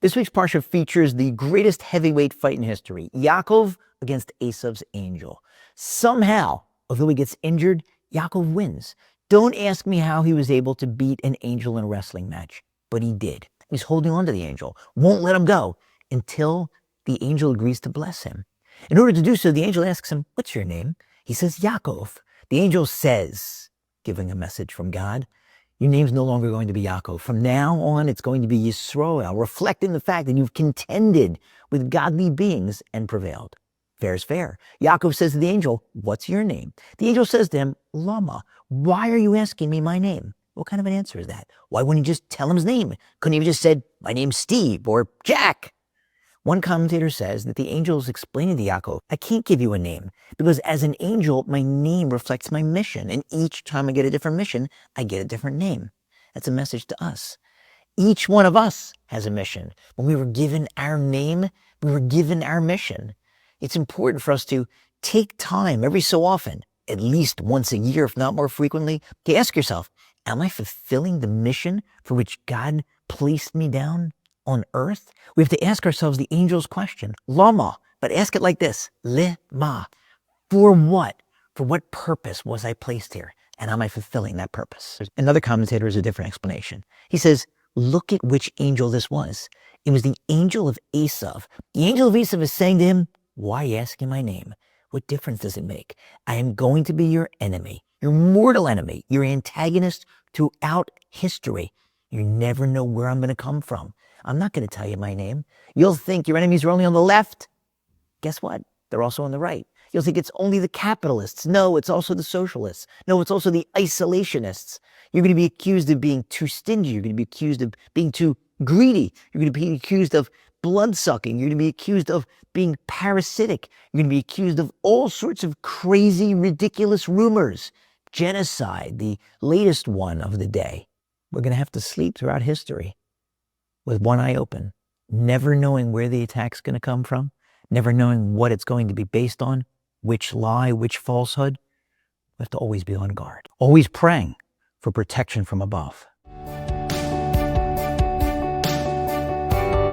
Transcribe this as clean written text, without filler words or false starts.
This week's Parsha features the greatest heavyweight fight in history, Yaakov against Esav's angel. Somehow, although he gets injured, Yaakov wins. Don't ask me how he was able to beat an angel in a wrestling match, but he did. He's holding on to the angel, won't let him go until the angel agrees to bless him. In order to do so, the angel asks him, "What's your name?" He says, "Yaakov." The angel says, giving a message from God, "Your name's no longer going to be Yaakov. From now on, it's going to be Yisroel," reflecting the fact that you've contended with godly beings and prevailed. Fair is fair. Yaakov says to the angel, "What's your name?" The angel says to him, "Lama, why are you asking me my name?" What kind of an answer is that? Why wouldn't you just tell him his name? Couldn't he have just said, "My name's Steve," or "Jack"? One commentator says that the angel is explaining to Yaakov, "I can't give you a name because as an angel, my name reflects my mission. And each time I get a different mission, I get a different name." That's a message to us. Each one of us has a mission. When we were given our name, we were given our mission. It's important for us to take time every so often, at least once a year, if not more frequently, to ask yourself, am I fulfilling the mission for which God placed me down on earth? We have to ask ourselves the angel's question, Lama, but ask it like this, Lema, for what? For what purpose was I placed here? And am I fulfilling that purpose? Another commentator has a different explanation. He says, look at which angel this was. It was the angel of Esav. The angel of Esav is saying to him, why are you asking my name? What difference does it make? I am going to be your enemy, your mortal enemy, your antagonist throughout history. You never know where I'm going to come from. I'm not going to tell you my name. You'll think your enemies are only on the left. Guess what? They're also on the right. You'll think it's only the capitalists. No, it's also the socialists. No, it's also the isolationists. You're going to be accused of being too stingy. You're going to be accused of being too greedy. You're going to be accused of blood-sucking. You're going to be accused of being parasitic. You're going to be accused of all sorts of crazy, ridiculous rumors. Genocide, the latest one of the day. We're going to have to sleep throughout history with one eye open, never knowing where the attack's going to come from, never knowing what it's going to be based on, which lie, which falsehood. We have to always be on guard, always praying for protection from above.